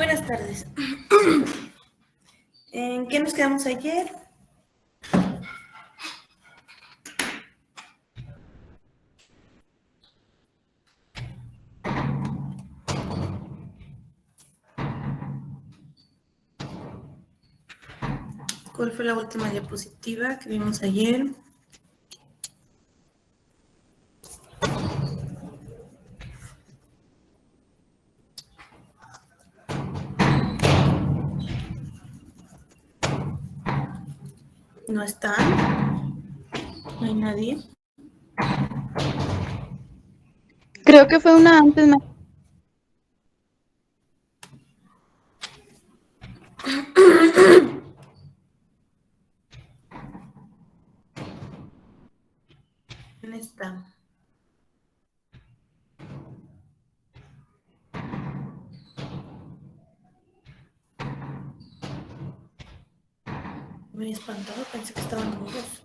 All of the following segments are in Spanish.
Buenas tardes. ¿En qué nos quedamos ayer? ¿Cuál fue la última diapositiva que vimos ayer? ¿No está? ¿No hay nadie? Creo que fue una antes. ¿Dónde está? Me he espantado, pensé que estaban mudos.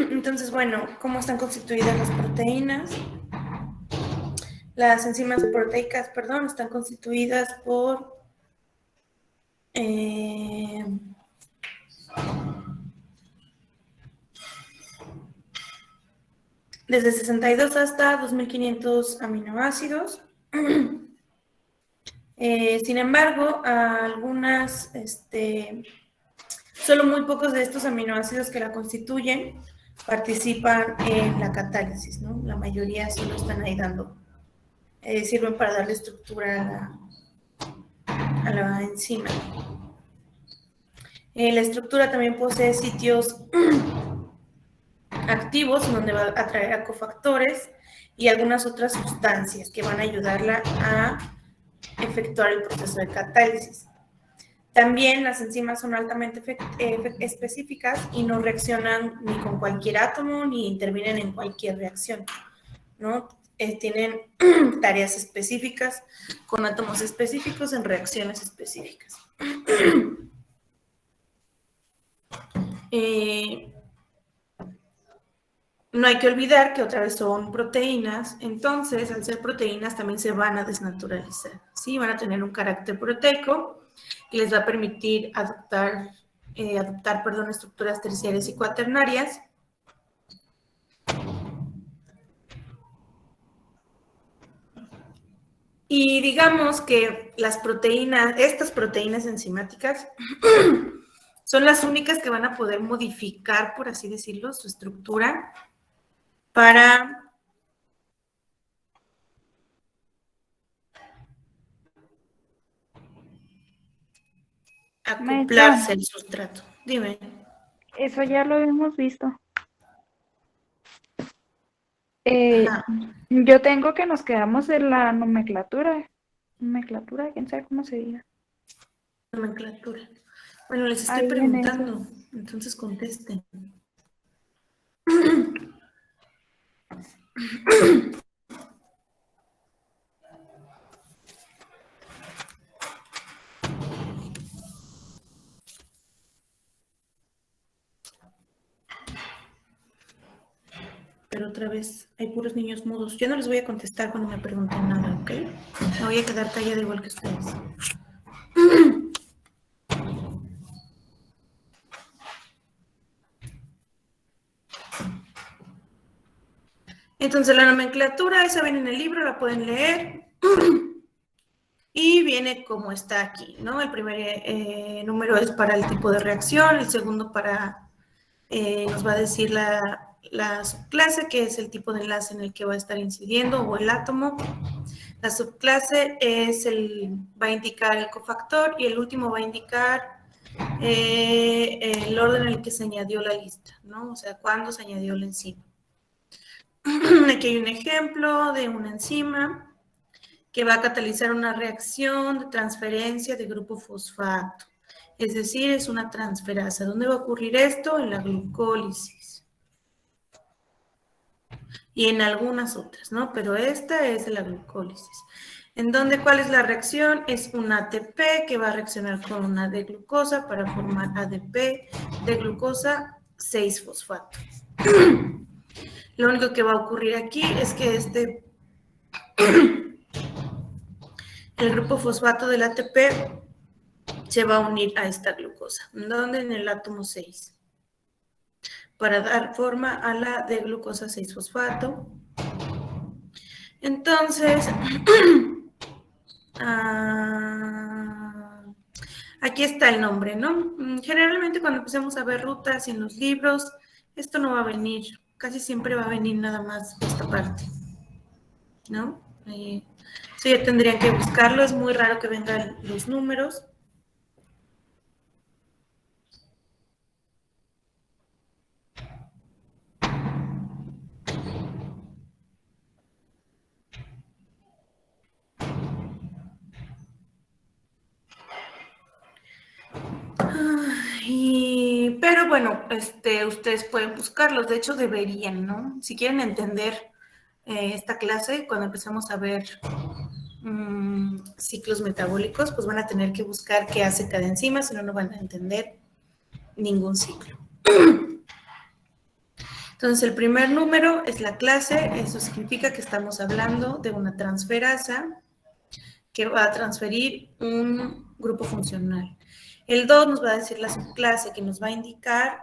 Entonces, bueno, ¿cómo están constituidas las proteínas? Las enzimas proteicas, perdón, están constituidas por desde 62 hasta 2500 aminoácidos. Sin embargo, algunas, solo muy pocos de estos aminoácidos que la constituyen participan en la catálisis, ¿no? La mayoría solo están ahí dando, sirven para darle estructura a la enzima. La estructura también posee sitios activos donde va a atraer a cofactores y algunas otras sustancias que van a ayudarla a efectuar el proceso de catálisis. También las enzimas son altamente específicas y no reaccionan ni con cualquier átomo ni intervienen en cualquier reacción, ¿no? Tienen tareas específicas con átomos específicos en reacciones específicas. No hay que olvidar que otra vez son proteínas, entonces al ser proteínas también se van a desnaturalizar, ¿sí? Van a tener un carácter proteico que les va a permitir adoptar estructuras terciarias y cuaternarias. Y digamos que las proteínas, estas proteínas enzimáticas, son las únicas que van a poder modificar, por así decirlo, su estructura para acoplarse al sustrato. Dime. Eso ya lo habíamos visto. Yo tengo que nos quedamos en la nomenclatura. Nomenclatura, quién sabe cómo se diga. Nomenclatura. Bueno, les estoy preguntando, entonces contesten. Pero otra vez, hay puros niños mudos. Yo no les voy a contestar cuando me pregunten nada, ¿ok? Me voy a quedar callada igual que ustedes. Entonces, la nomenclatura, esa viene en el libro, la pueden leer. Y viene como está aquí, ¿no? El primer número es para el tipo de reacción, el segundo para, nos va a decir la subclase, que es el tipo de enlace en el que va a estar incidiendo, o el átomo. La subclase va a indicar el cofactor y el último va a indicar el orden en el que se añadió la lista, ¿no? O sea, cuándo se añadió la enzima. Aquí hay un ejemplo de una enzima que va a catalizar una reacción de transferencia de grupo fosfato. Es decir, es una transferasa. ¿Dónde va a ocurrir esto? En la glucólisis. Y en algunas otras, ¿no? Pero esta es de la glucólisis. ¿En dónde? ¿Cuál es la reacción? Es un ATP que va a reaccionar con una D-glucosa para formar ADP de glucosa 6-fosfato. Lo único que va a ocurrir aquí es que el grupo fosfato del ATP se va a unir a esta glucosa. ¿Dónde? En el átomo 6. Para dar forma a la de glucosa 6-fosfato. Entonces, aquí está el nombre, ¿no? Generalmente cuando empecemos a ver rutas en los libros, esto no va a venir. Casi siempre va a venir nada más esta parte, ¿no? Eso ya tendrían que buscarlo. Es muy raro que vengan los números. Pero bueno, ustedes pueden buscarlos, de hecho deberían, ¿no? Si quieren entender esta clase, cuando empecemos a ver ciclos metabólicos, pues van a tener que buscar qué hace cada enzima, si no, no van a entender ningún ciclo. Entonces, el primer número es la clase, eso significa que estamos hablando de una transferasa que va a transferir un grupo funcional. El 2 nos va a decir la subclase, que nos va a indicar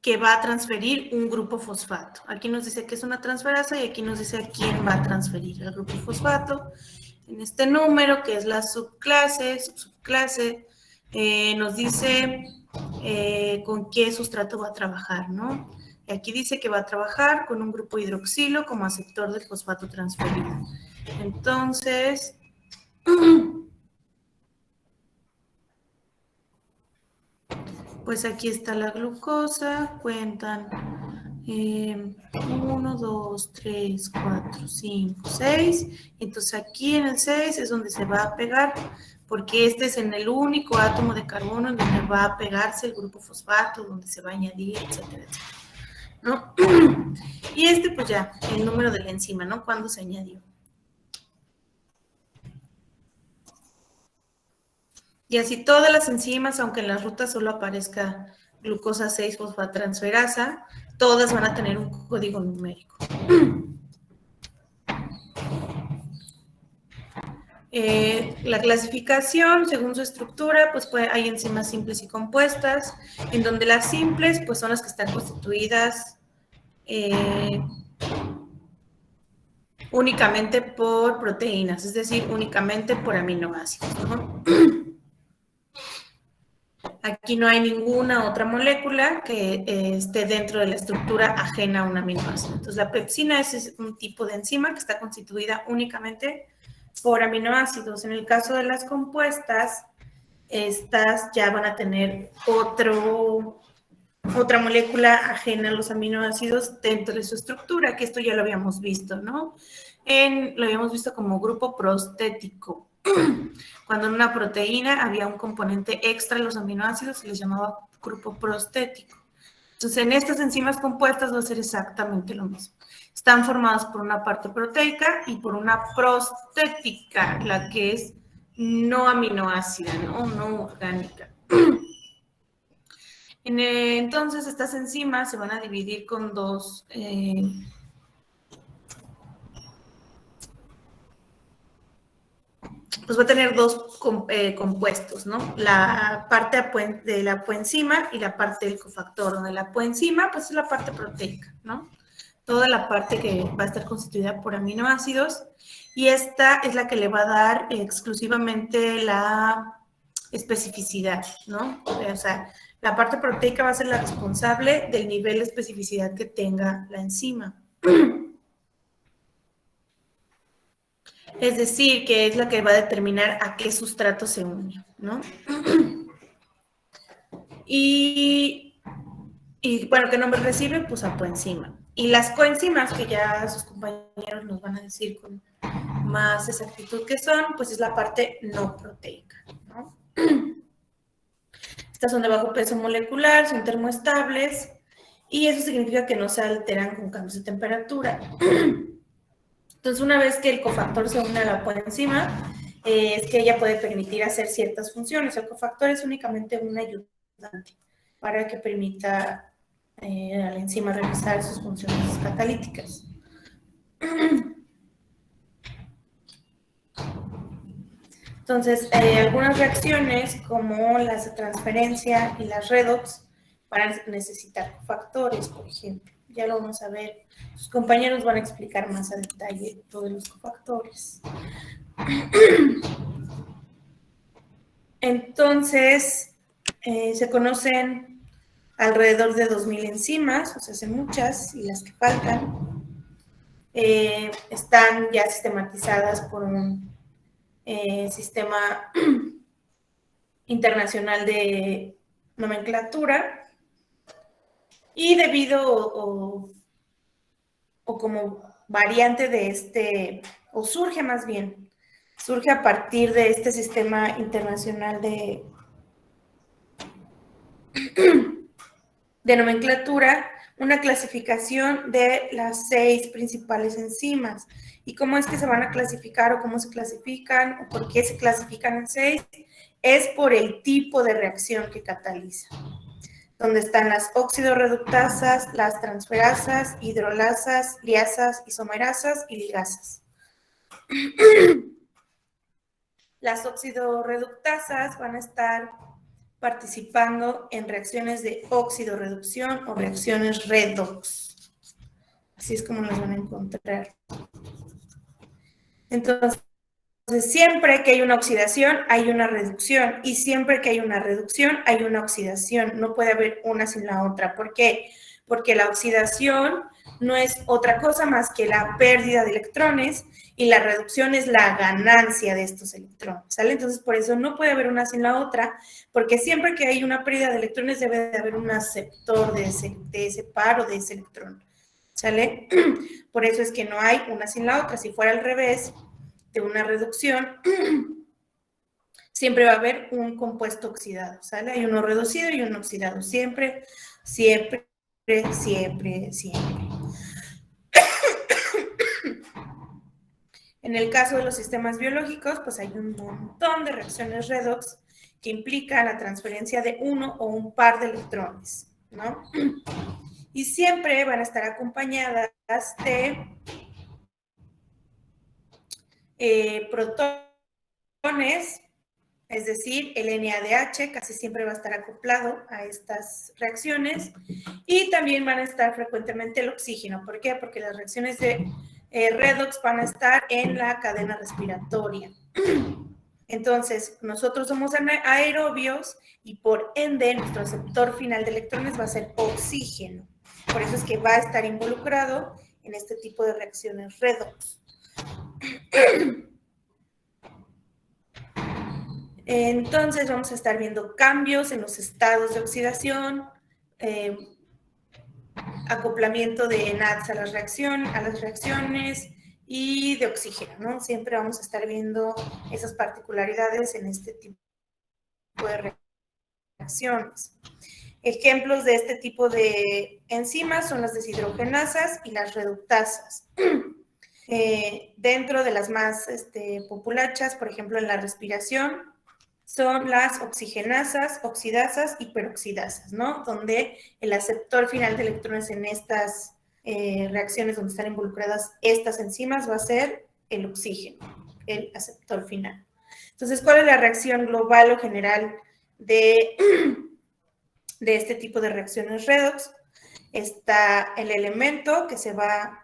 que va a transferir un grupo fosfato. Aquí nos dice que es una transferasa y aquí nos dice a quién va a transferir el grupo fosfato. En este número, que es la subclase, nos dice con qué sustrato va a trabajar, ¿no? Y aquí dice que va a trabajar con un grupo hidroxilo como aceptor del fosfato transferido. Entonces, pues aquí está la glucosa, cuentan 1, 2, 3, 4, 5, 6. Entonces aquí en el 6 es donde se va a pegar, porque este es en el único átomo de carbono en donde va a pegarse el grupo fosfato, donde se va a añadir, etcétera, etcétera, ¿no? Y pues ya, el número de la enzima, ¿no? ¿Cuándo se añadió? Y así todas las enzimas, aunque en las rutas solo aparezca glucosa 6-fosfatransferasa, todas van a tener un código numérico. La clasificación, según su estructura, pues hay enzimas simples y compuestas, en donde las simples pues son las que están constituidas únicamente por proteínas, es decir, únicamente por aminoácidos, ¿no? Aquí no hay ninguna otra molécula que esté dentro de la estructura ajena a un aminoácido. Entonces, la pepsina es un tipo de enzima que está constituida únicamente por aminoácidos. En el caso de las compuestas, estas ya van a tener otra molécula ajena a los aminoácidos dentro de su estructura, que esto ya lo habíamos visto, ¿no? Lo habíamos visto como grupo prostético. Cuando en una proteína había un componente extra de los aminoácidos, se les llamaba grupo prostético. Entonces, en estas enzimas compuestas va a ser exactamente lo mismo. Están formadas por una parte proteica y por una prostética, la que es no aminoácida, no orgánica. Entonces, estas enzimas se van a dividir con dos pues va a tener dos compuestos, ¿no? La parte de la poenzima y la parte del cofactor, donde la poenzima, pues es la parte proteica, ¿no? Toda la parte que va a estar constituida por aminoácidos, y esta es la que le va a dar exclusivamente la especificidad, ¿no? O sea, la parte proteica va a ser la responsable del nivel de especificidad que tenga la enzima. Es decir, que es la que va a determinar a qué sustrato se une, ¿no? Y bueno, ¿qué nombre recibe? Pues a poenzima. Y las coenzimas, que ya sus compañeros nos van a decir con más exactitud que son, pues es la parte no proteica, ¿no? Estas son de bajo peso molecular, son termoestables, y eso significa que no se alteran con cambios de temperatura. Entonces, una vez que el cofactor se une a la coenzima, es que ella puede permitir hacer ciertas funciones. El cofactor es únicamente un ayudante para que permita a la enzima realizar sus funciones catalíticas. Entonces, algunas reacciones como las de transferencia y las redox van a necesitar cofactores, por ejemplo. Ya lo vamos a ver. Sus compañeros van a explicar más a detalle todos los cofactores. Entonces, se conocen alrededor de 2000 enzimas, o sea, son muchas, y las que faltan están ya sistematizadas por un sistema internacional de nomenclatura, y debido o como variante de este, o surge más bien, surge a partir de este sistema internacional de nomenclatura, una clasificación de las 6 principales enzimas. ¿Y cómo es que se van a clasificar o cómo se clasifican o por qué se clasifican en 6? Es por el tipo de reacción que cataliza, donde están las oxidorreductasas, las transferasas, hidrolasas, liasas, isomerasas y ligasas. Las oxidorreductasas van a estar participando en reacciones de oxidorreducción o reacciones redox. Así es como las van a encontrar. Entonces, siempre que hay una oxidación, hay una reducción. Y siempre que hay una reducción, hay una oxidación. No puede haber una sin la otra. ¿Por qué? Porque la oxidación no es otra cosa más que la pérdida de electrones y la reducción es la ganancia de estos electrones, ¿sale? Entonces, por eso no puede haber una sin la otra, porque siempre que hay una pérdida de electrones debe de haber un aceptor de ese par o de ese electrón, ¿sale? Por eso es que no hay una sin la otra. Si fuera al revés de una reducción, siempre va a haber un compuesto oxidado, ¿sale? Hay uno reducido y uno oxidado, siempre, siempre, siempre, siempre. En el caso de los sistemas biológicos, pues hay un montón de reacciones redox que implican la transferencia de uno o un par de electrones, ¿no? Y siempre van a estar acompañadas de protones, es decir, el NADH casi siempre va a estar acoplado a estas reacciones, y también van a estar frecuentemente el oxígeno. ¿Por qué? Porque las reacciones de redox van a estar en la cadena respiratoria. Entonces, nosotros somos aerobios y por ende nuestro receptor final de electrones va a ser oxígeno. Por eso es que va a estar involucrado en este tipo de reacciones redox. Entonces vamos a estar viendo cambios en los estados de oxidación, acoplamiento de NADs a las reacciones y de oxígeno, ¿no? Siempre vamos a estar viendo esas particularidades en este tipo de reacciones. Ejemplos de este tipo de enzimas son las deshidrogenasas y las reductasas. Dentro de las más populachas, por ejemplo, en la respiración, son las oxigenasas, oxidasas y peroxidasas, ¿no? Donde el aceptor final de electrones en estas reacciones donde están involucradas estas enzimas va a ser el oxígeno, el aceptor final. Entonces, ¿cuál es la reacción global o general de este tipo de reacciones redox? Está el elemento que se va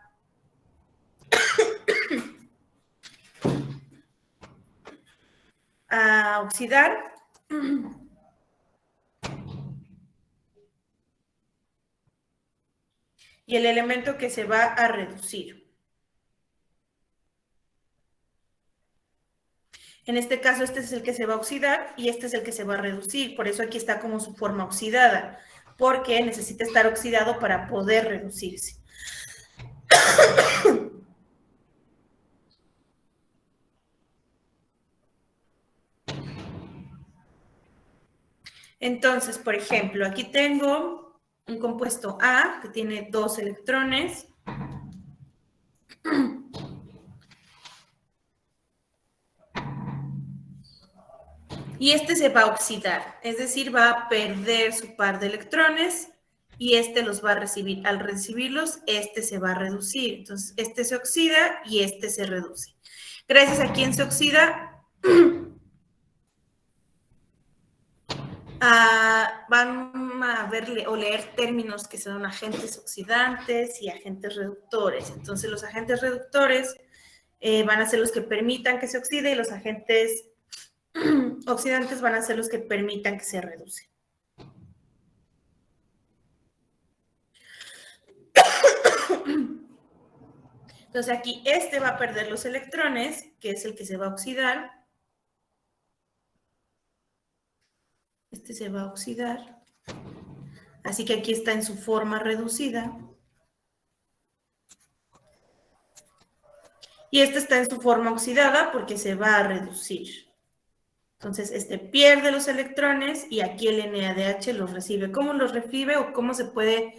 a oxidar y el elemento que se va a reducir. En este caso, este es el que se va a oxidar y este es el que se va a reducir. Por eso aquí está como su forma oxidada, porque necesita estar oxidado para poder reducirse. Entonces, por ejemplo, aquí tengo un compuesto A que tiene 2 electrones. Y este se va a oxidar, es decir, va a perder su par de electrones y este los va a recibir. Al recibirlos, este se va a reducir. Entonces, este se oxida y este se reduce. Gracias a quién se oxida, van a ver o leer términos que son agentes oxidantes y agentes reductores. Entonces, los agentes reductores van a ser los que permitan que se oxide y los agentes oxidantes van a ser los que permitan que se reduce. Entonces aquí este va a perder los electrones, que es el que se va a oxidar. Este se va a oxidar. Así que aquí está en su forma reducida. Y este está en su forma oxidada porque se va a reducir. Entonces, este pierde los electrones y aquí el NADH los recibe. ¿Cómo los recibe o cómo se puede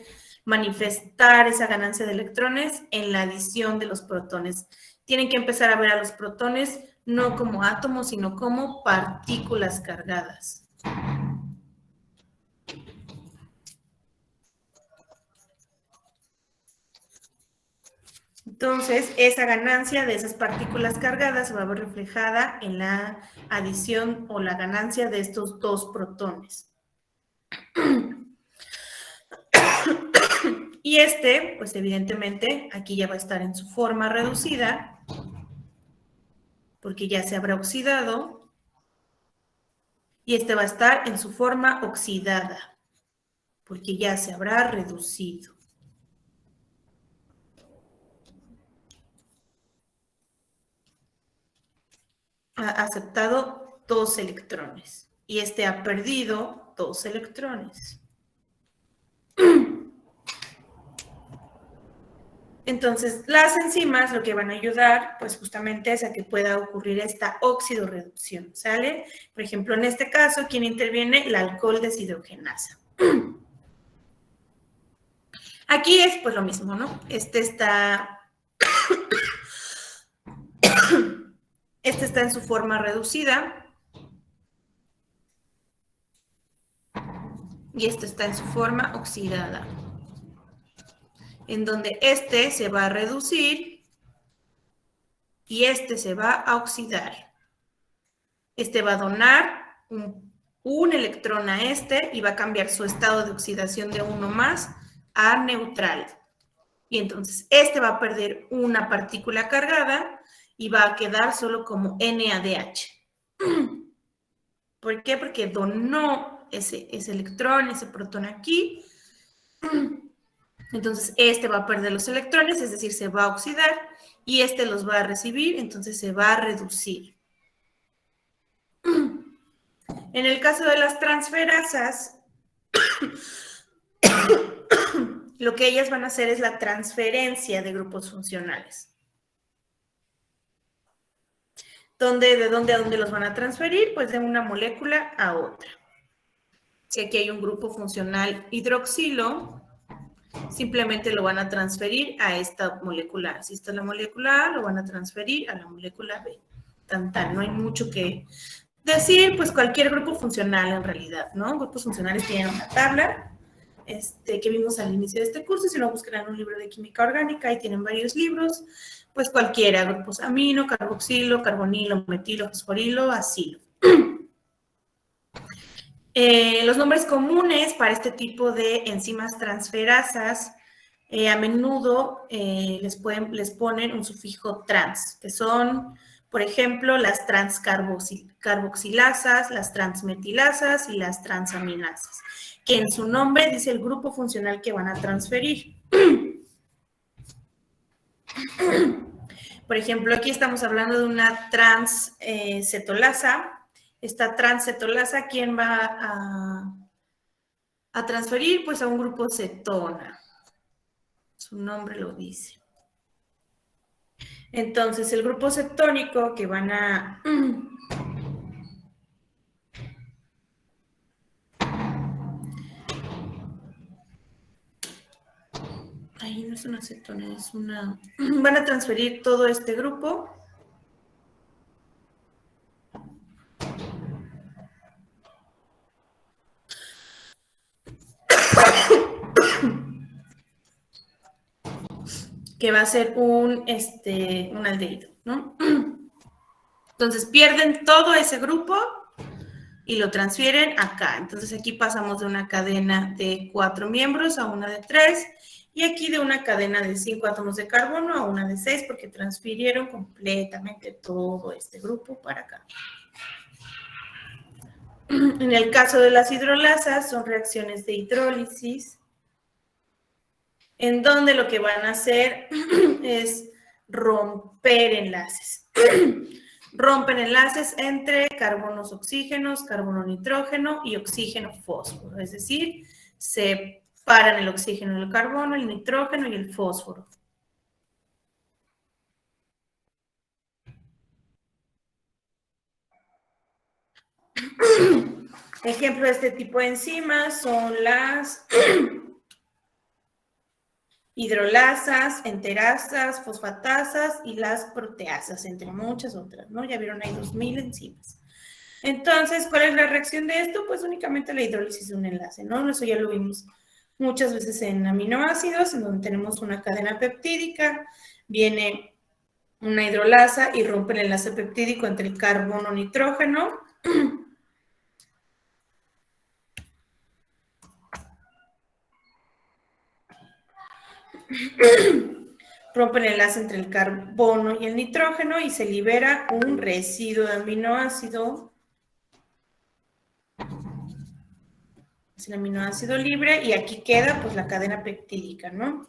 manifestar esa ganancia de electrones? En la adición de los protones. Tienen que empezar a ver a los protones no como átomos, sino como partículas cargadas. Entonces, esa ganancia de esas partículas cargadas se va a ver reflejada en la adición o la ganancia de estos 2 protones. Y este, pues evidentemente, aquí ya va a estar en su forma reducida, porque ya se habrá oxidado, y este va a estar en su forma oxidada, porque ya se habrá reducido. Ha aceptado 2 electrones, y este ha perdido 2 electrones. Entonces, las enzimas lo que van a ayudar, pues justamente es a que pueda ocurrir esta oxidorreducción, ¿sale? Por ejemplo, en este caso, ¿quién interviene? La alcohol deshidrogenasa. Aquí es pues lo mismo, ¿no? Este está en su forma reducida y este está en su forma oxidada, en donde este se va a reducir y este se va a oxidar. Este va a donar un electrón a este y va a cambiar su estado de oxidación de 1 más a neutral. Y entonces este va a perder una partícula cargada y va a quedar solo como NADH. ¿Por qué? Porque donó ese electrón, ese protón aquí. Entonces este va a perder los electrones, es decir, se va a oxidar y este los va a recibir, entonces se va a reducir. En el caso de las transferasas, lo que ellas van a hacer es la transferencia de grupos funcionales. ¿De dónde a dónde los van a transferir? Pues de una molécula a otra. Si aquí hay un grupo funcional hidroxilo, simplemente lo van a transferir a esta molécula. Si esta es la molécula A, lo van a transferir a la molécula B. No hay mucho que decir, pues cualquier grupo funcional en realidad, ¿no? Grupos funcionales tienen una tabla que vimos al inicio de este curso. Si no, buscarán un libro de química orgánica y tienen varios libros, pues cualquiera, grupos amino, carboxilo, carbonilo, metilo, fosforilo, acilo. Los nombres comunes para este tipo de enzimas transferasas a menudo les ponen un sufijo trans, que son, por ejemplo, las transcarboxilasas, las transmetilasas y las transaminasas, que en su nombre dice el grupo funcional que van a transferir. Por ejemplo, aquí estamos hablando de una transcetolasa. Esta transcetolasa, ¿quién va a transferir? Pues a un grupo cetona. Su nombre lo dice. Entonces, el grupo cetónico que van a... Ahí no es una cetona, es una... Van a transferir todo este grupo. Que va a ser un aldehído, ¿no? Entonces pierden todo ese grupo y lo transfieren acá. Entonces aquí pasamos de una cadena de 4 miembros a una de 3 y aquí de una cadena de 5 átomos de carbono a una de 6 porque transfirieron completamente todo este grupo para acá. En el caso de las hidrolasas son reacciones de hidrólisis en donde lo que van a hacer es romper enlaces. Rompen enlaces entre carbonos oxígenos, carbono nitrógeno y oxígeno fósforo, es decir, separan el oxígeno del carbono, el nitrógeno y el fósforo. Ejemplo de este tipo de enzimas son las hidrolasas, enterasas, fosfatasas y las proteasas, entre muchas otras, ¿no? Ya vieron, hay 2000 enzimas. Entonces, ¿cuál es la reacción de esto? Pues únicamente la hidrólisis de un enlace, ¿no? Eso ya lo vimos muchas veces en aminoácidos, en donde tenemos una cadena peptídica, viene una hidrolasa y rompe el enlace peptídico entre el carbono nitrógeno. Rompen el enlace entre el carbono y el nitrógeno y se libera un residuo de aminoácido. Es el aminoácido libre y aquí queda pues la cadena peptídica, ¿no?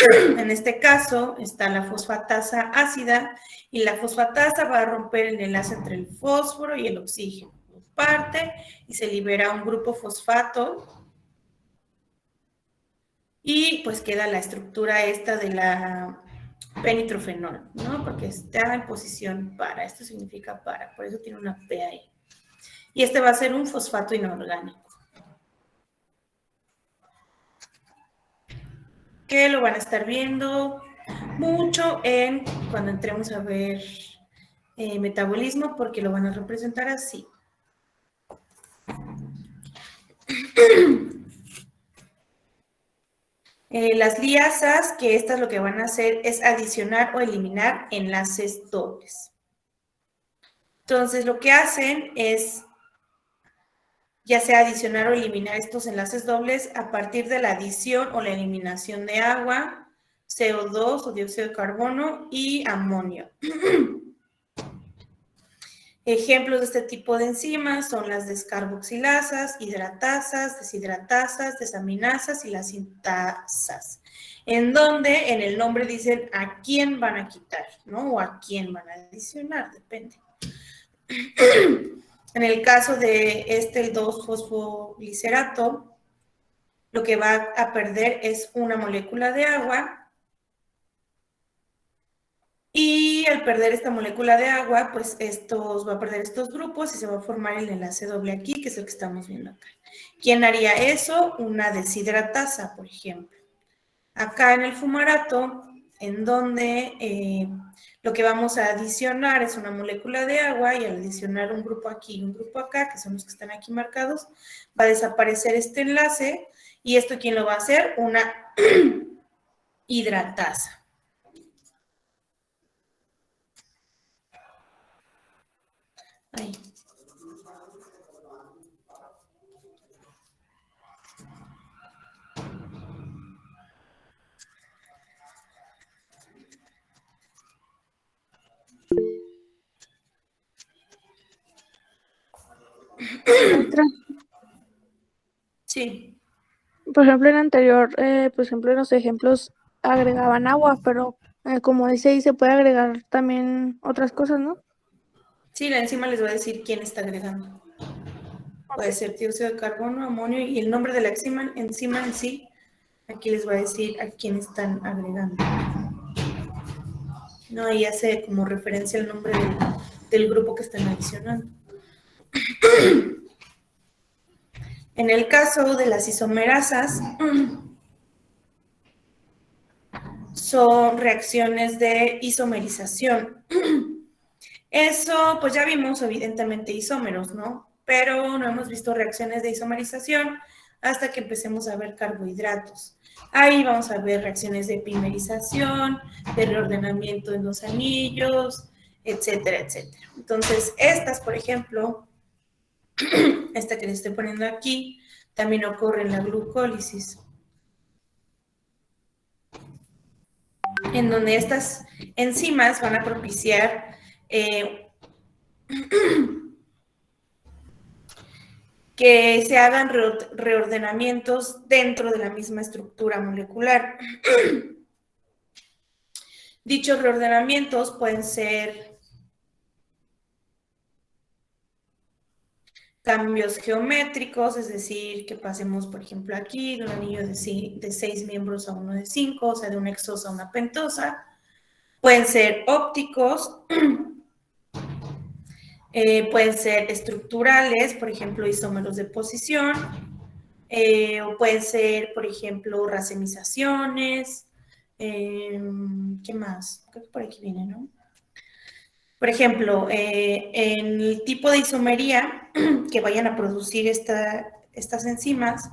En este caso está la fosfatasa ácida y la fosfatasa va a romper el enlace entre el fósforo y el oxígeno. Parte y se libera un grupo fosfato y pues queda la estructura esta de la P-nitrofenol, ¿no? Porque está en posición para, esto significa para, por eso tiene una P ahí. Y este va a ser un fosfato inorgánico. Que lo van a estar viendo mucho cuando entremos a ver metabolismo, porque lo van a representar así. Las liasas, que estas lo que van a hacer es adicionar o eliminar enlaces dobles. Entonces, lo que hacen es ya sea adicionar o eliminar estos enlaces dobles a partir de la adición o la eliminación de agua, CO2 o dióxido de carbono y amonio. Ejemplos de este tipo de enzimas son las descarboxilasas, hidratasas, deshidratasas, desaminasas y las sintasas, en donde en el nombre dicen a quién van a quitar, ¿no? O a quién van a adicionar, depende. En el caso de el 2-fosfoglicerato, lo que va a perder es una molécula de agua. Y al perder esta molécula de agua, pues va a perder estos grupos y se va a formar el enlace doble aquí, que es el que estamos viendo acá. ¿Quién haría eso? Una deshidratasa, por ejemplo. Acá en el fumarato, en donde lo que vamos a adicionar es una molécula de agua y al adicionar un grupo aquí y un grupo acá, que son los que están aquí marcados, va a desaparecer este enlace y esto ¿quién lo va a hacer? Una hidratasa. Ahí. Sí. Por ejemplo, en anterior, por ejemplo, en los ejemplos agregaban agua, pero como dice ahí, se puede agregar también otras cosas, ¿no? Sí, la enzima les va a decir quién está agregando. Puede ser dióxido de carbono, amonio y el nombre de la enzima en sí, aquí les va a decir a quién están agregando. ¿no? Ahí hace como referencia el nombre del grupo que están adicionando. En el caso de las isomerasas, son reacciones de isomerización. Eso, pues ya vimos evidentemente isómeros, ¿no? Pero no hemos visto reacciones de isomerización hasta que empecemos a ver carbohidratos. Ahí vamos a ver reacciones de epimerización, de reordenamiento en los anillos, etcétera, etcétera. Entonces, estas, por ejemplo, esta que les estoy poniendo aquí, también ocurre en la glucólisis, en donde estas enzimas van a propiciar que se hagan reordenamientos dentro de la misma estructura molecular. Dichos reordenamientos pueden ser cambios geométricos, es decir, que pasemos, por ejemplo, aquí de un anillo de 6 miembros a uno de 5, o sea, de una exosa a una pentosa. Pueden ser ópticos, pueden ser estructurales, por ejemplo, isómeros de posición, o pueden ser, por ejemplo, racemizaciones. ¿Qué más? Creo que por aquí viene, ¿no? Por ejemplo, en el tipo de isomería que vayan a producir estas enzimas,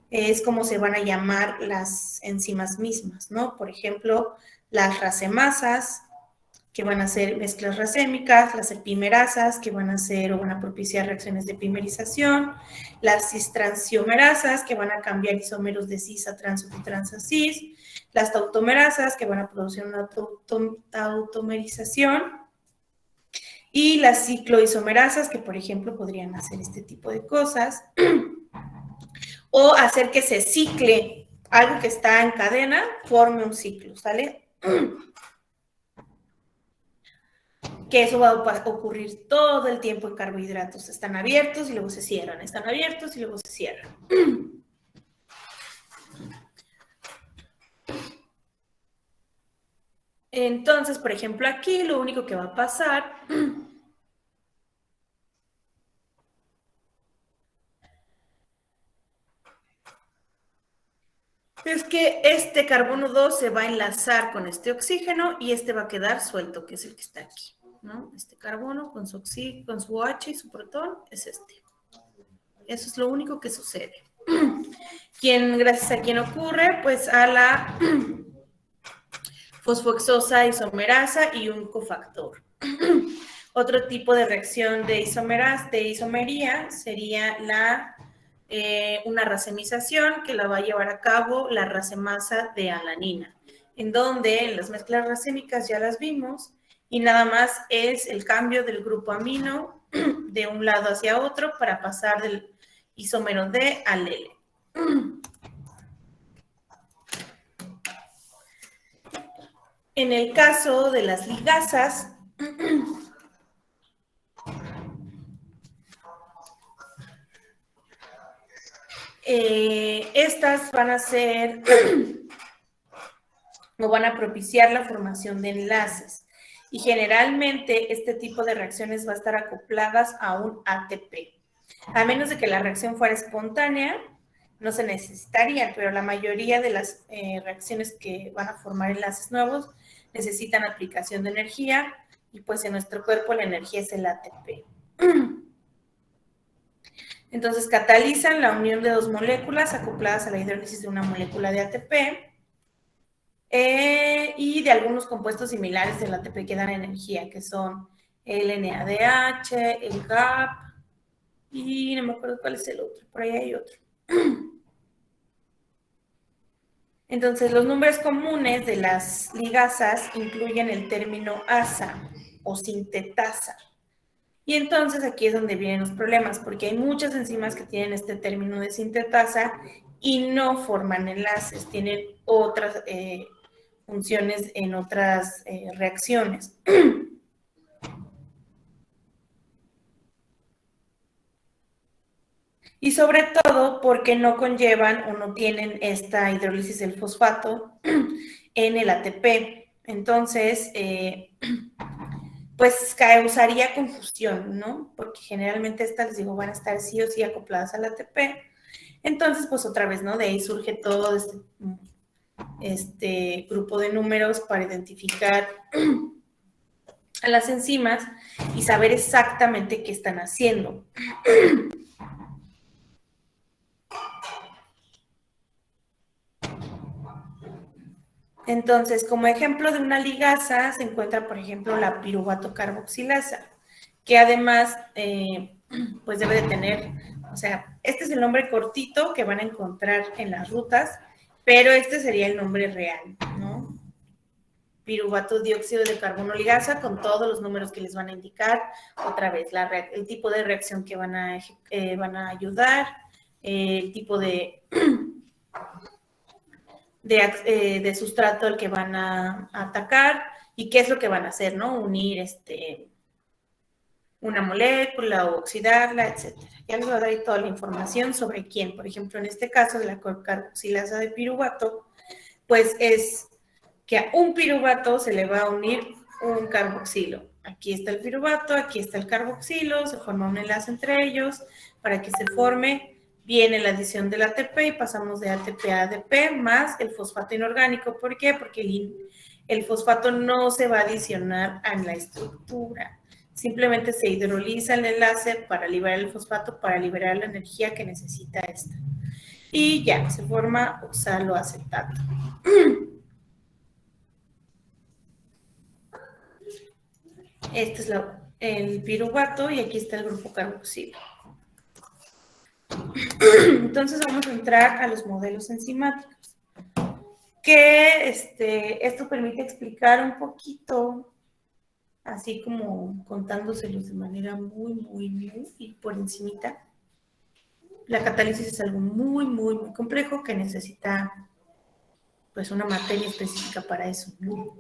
es como se van a llamar las enzimas mismas, ¿no? Por ejemplo, las racemasas, que van a ser mezclas racémicas, las epimerasas, que van a hacer o van a propiciar reacciones de epimerización, las cistranciomerasas, que van a cambiar isómeros de cis a trans o de trans a cis, las tautomerasas, que van a producir una tautomerización, y las cicloisomerasas, que por ejemplo podrían hacer este tipo de cosas, o hacer que se cicle algo que está en cadena, forme un ciclo, ¿sale? Que eso va a ocurrir todo el tiempo en carbohidratos. Están abiertos y luego se cierran, están abiertos y luego se cierran. Entonces, por ejemplo, aquí lo único que va a pasar es que este carbono 2 se va a enlazar con este oxígeno y este va a quedar suelto, que es el que está aquí, ¿no? Este carbono con su OH y su protón es este. Eso es lo único que sucede. Gracias a quién ocurre, pues a la fosfoexosa isomerasa y un cofactor. Otro tipo de reacción de isomería sería una racemización que la va a llevar a cabo la racemasa de alanina, en donde en las mezclas racémicas ya las vimos y nada más es el cambio del grupo amino de un lado hacia otro para pasar del isómero D al L. En el caso de las ligasas, estas van a ser o van a propiciar la formación de enlaces. Y generalmente este tipo de reacciones va a estar acopladas a un ATP. A menos de que la reacción fuera espontánea, no se necesitaría, pero la mayoría de las reacciones que van a formar enlaces nuevos necesitan aplicación de energía y pues en nuestro cuerpo la energía es el ATP. Entonces catalizan la unión de dos moléculas acopladas a la hidrólisis de una molécula de ATP y de algunos compuestos similares del ATP que dan energía, que son el NADH, el GAP y no me acuerdo cuál es el otro, por ahí hay otro. Entonces, los nombres comunes de las ligasas incluyen el término asa o sintetasa. Y entonces aquí es donde vienen los problemas, porque hay muchas enzimas que tienen este término de sintetasa y no forman enlaces, tienen otras funciones en otras reacciones. Y sobre todo porque no conllevan o no tienen esta hidrólisis del fosfato en el ATP. Entonces, pues causaría confusión, ¿no? Porque generalmente estas, les digo, van a estar sí o sí acopladas al ATP. Entonces, pues otra vez, ¿no? De ahí surge todo este grupo de números para identificar a las enzimas y saber exactamente qué están haciendo. Entonces, como ejemplo de una ligasa, se encuentra, por ejemplo, la piruvato carboxilasa, que además, pues debe de tener, o sea, este es el nombre cortito que van a encontrar en las rutas, pero este sería el nombre real, ¿no? Piruvato dióxido de carbono ligasa, con todos los números que les van a indicar, otra vez, el tipo de reacción que van a ayudar, el tipo de sustrato al que van a atacar y qué es lo que van a hacer, ¿no? Unir una molécula o oxidarla, etcétera. Ya les voy a dar ahí toda la información sobre quién. Por ejemplo, en este caso de la carboxilasa de piruvato, pues es que a un piruvato se le va a unir un carboxilo. Aquí está el piruvato, aquí está el carboxilo, se forma un enlace entre ellos para que se forme. Viene la adición del ATP y pasamos de ATP a ADP más el fosfato inorgánico. ¿Por qué? Porque el fosfato no se va a adicionar en la estructura. Simplemente se hidroliza el enlace para liberar el fosfato, para liberar la energía que necesita esta. Y ya, se forma oxaloacetato. Este es el piruvato y aquí está el grupo carboxilo. Entonces vamos a entrar a los modelos enzimáticos, que esto permite explicar un poquito, así como contándoselos de manera muy por encimita. La catálisis es algo muy complejo que necesita pues una materia específica para eso, ¿no?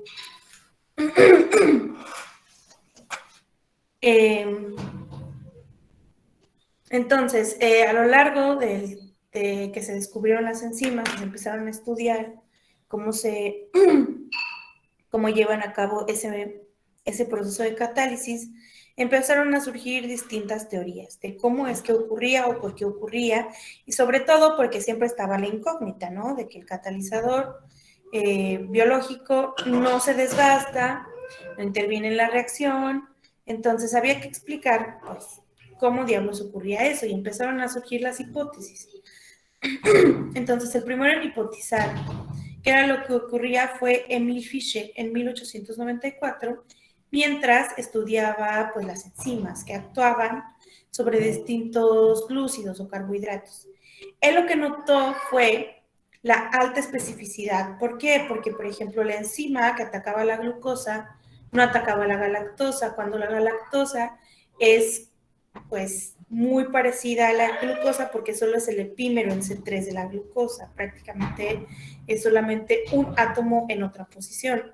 Entonces, a lo largo de que se descubrieron las enzimas, se empezaron a estudiar cómo llevan a cabo ese proceso de catálisis, empezaron a surgir distintas teorías de cómo es que ocurría o por qué ocurría, y sobre todo porque siempre estaba la incógnita, ¿no? De que el catalizador biológico no se desgasta, no interviene en la reacción, entonces había que explicar, pues, cómo diablos ocurría eso, y empezaron a surgir las hipótesis. Entonces, el primero en hipotizar qué era lo que ocurría fue Emil Fischer en 1894, mientras estudiaba pues, las enzimas que actuaban sobre distintos glúcidos o carbohidratos. Él lo que notó fue la alta especificidad. ¿Por qué? Porque, por ejemplo, la enzima que atacaba la glucosa no atacaba la galactosa, cuando la galactosa es pues muy parecida a la glucosa porque solo es el epímero en C3 de la glucosa, prácticamente es solamente un átomo en otra posición.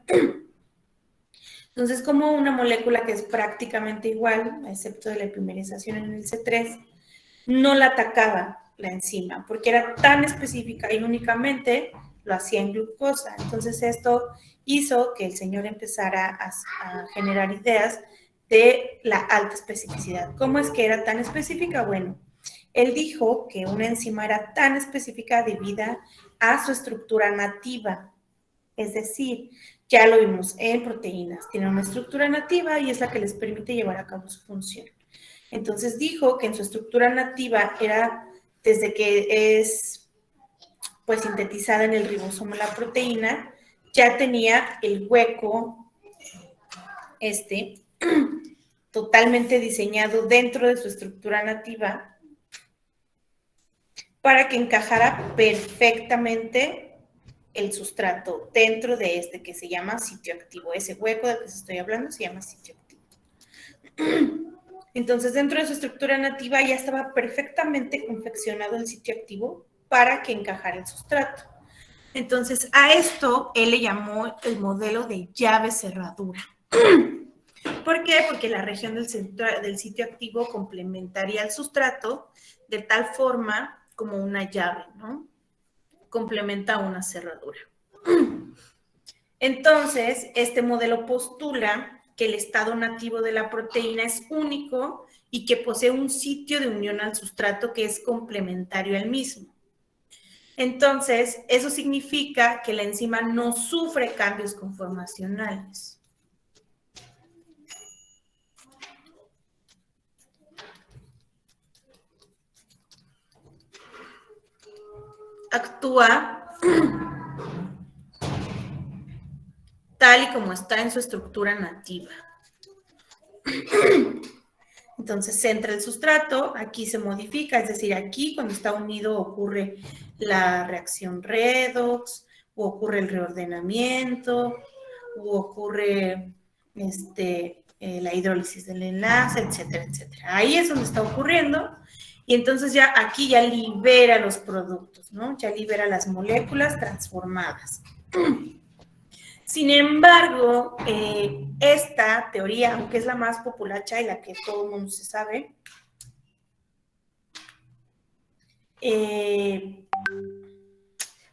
Entonces, como una molécula que es prácticamente igual, excepto de la epimerización en el C3, no la atacaba la enzima porque era tan específica y únicamente lo hacía en glucosa. Entonces, esto hizo que el señor empezara a generar ideas de la alta especificidad. ¿Cómo es que era tan específica? Bueno, él dijo que una enzima era tan específica debido a su estructura nativa, es decir, ya lo vimos en proteínas, tienen una estructura nativa y es la que les permite llevar a cabo su función. Entonces dijo que en su estructura nativa era desde que es pues sintetizada en el ribosomo la proteína, ya tenía el hueco totalmente diseñado dentro de su estructura nativa para que encajara perfectamente el sustrato dentro de que se llama sitio activo. Ese hueco del que se estoy hablando se llama sitio activo. Entonces, dentro de su estructura nativa ya estaba perfectamente confeccionado el sitio activo para que encajara el sustrato. Entonces, a esto él le llamó el modelo de llave cerradura. ¿Por qué? Porque la región del sitio activo complementaría el sustrato de tal forma como una llave, ¿no? Complementa una cerradura. Entonces, este modelo postula que el estado nativo de la proteína es único y que posee un sitio de unión al sustrato que es complementario al mismo. Entonces, eso significa que la enzima no sufre cambios conformacionales. Actúa tal y como está en su estructura nativa. Entonces entra el sustrato, aquí se modifica, es decir, aquí cuando está unido ocurre la reacción redox, o ocurre el reordenamiento, o ocurre la hidrólisis del enlace, etcétera, etcétera. Ahí es donde está ocurriendo, y entonces ya aquí ya libera los productos, ¿no? Ya libera las moléculas transformadas. Sin embargo, esta teoría, aunque es la más populacha y la que todo el mundo se sabe,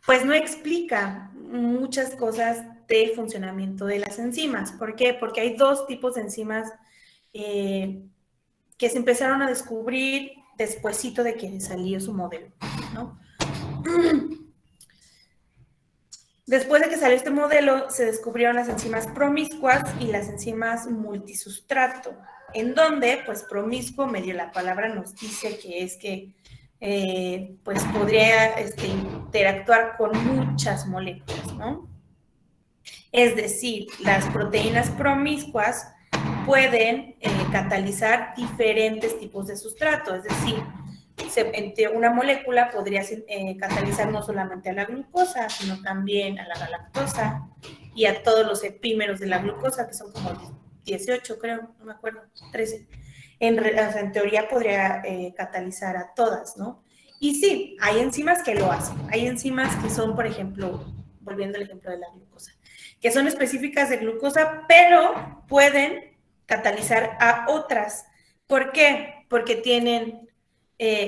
pues no explica muchas cosas del funcionamiento de las enzimas. ¿Por qué? Porque hay dos tipos de enzimas que se empezaron a descubrir despuesito de que salió su modelo, ¿no? Después de que salió este modelo, se descubrieron las enzimas promiscuas y las enzimas multisustrato, en donde, pues, promiscuo, medio la palabra nos dice que es que, pues, podría interactuar con muchas moléculas, ¿no? Es decir, las proteínas promiscuas pueden catalizar diferentes tipos de sustrato, es decir, una molécula podría catalizar no solamente a la glucosa, sino también a la galactosa y a todos los epímeros de la glucosa, que son como 18, creo, no me acuerdo, 13. En teoría podría catalizar a todas, ¿no? Y sí, hay enzimas que lo hacen. Hay enzimas que son, por ejemplo, volviendo al ejemplo de la glucosa, que son específicas de glucosa, pero pueden catalizar a otras. ¿Por qué? Porque tienen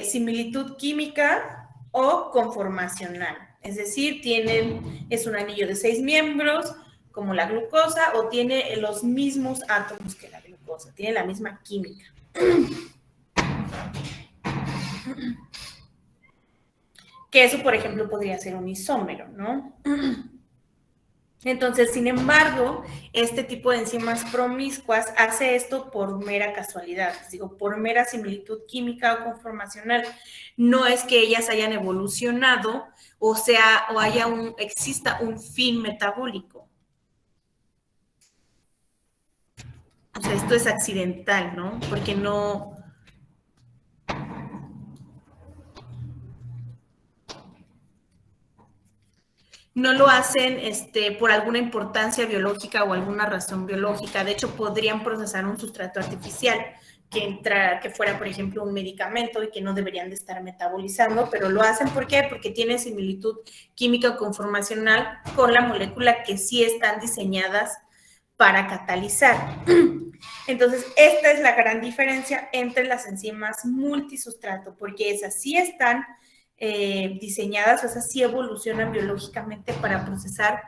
similitud química o conformacional. Es decir, es un anillo de 6 miembros, como la glucosa, o tiene los mismos átomos que la glucosa, tiene la misma química. Que eso, por ejemplo, podría ser un isómero, ¿no? Entonces, sin embargo, este tipo de enzimas promiscuas hace esto por mera casualidad, les digo, por mera similitud química o conformacional. No es que ellas hayan evolucionado o exista un fin metabólico. O sea, esto es accidental, ¿no? Porque no lo hacen por alguna importancia biológica o alguna razón biológica. De hecho, podrían procesar un sustrato artificial que fuera, por ejemplo, un medicamento y que no deberían de estar metabolizando, pero lo hacen, ¿por qué? Porque tiene similitud química o conformacional con la molécula que sí están diseñadas para catalizar. Entonces, esta es la gran diferencia entre las enzimas multisustrato, porque esas sí están diseñadas, o sea, sí evolucionan biológicamente para procesar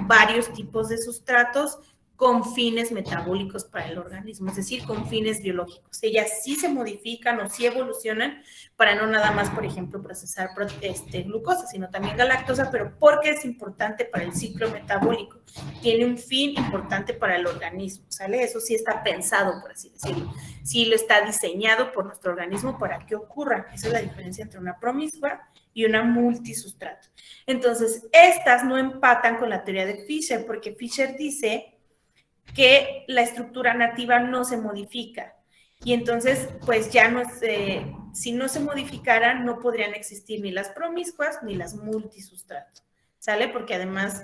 varios tipos de sustratos con fines metabólicos para el organismo, es decir, con fines biológicos. Ellas sí se modifican o sí evolucionan para no nada más, por ejemplo, procesar glucosa, sino también galactosa, pero porque es importante para el ciclo metabólico. Tiene un fin importante para el organismo, ¿sale? Eso sí está pensado, por así decirlo. Sí lo está diseñado por nuestro organismo para que ocurra. Esa es la diferencia entre una promiscua y una multisustrato. Entonces, estas no empatan con la teoría de Fischer, porque Fischer dice que la estructura nativa no se modifica. Y entonces, pues ya no si no se modificaran, no podrían existir ni las promiscuas ni las multisustratos, ¿sale? Porque además,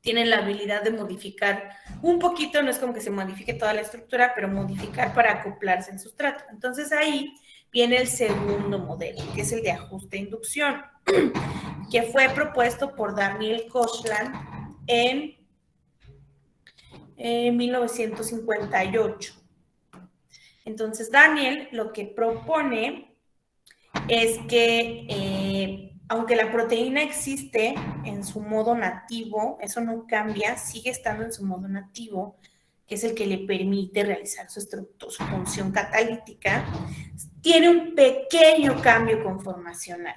tienen la habilidad de modificar un poquito, no es como que se modifique toda la estructura, pero modificar para acoplarse al sustrato. Entonces ahí viene el segundo modelo, que es el de ajuste-inducción, que fue propuesto por Daniel Koshland en 1958. Entonces, Daniel lo que propone es que, aunque la proteína existe en su modo nativo, eso no cambia, sigue estando en su modo nativo, que es el que le permite realizar su función catalítica, tiene un pequeño cambio conformacional.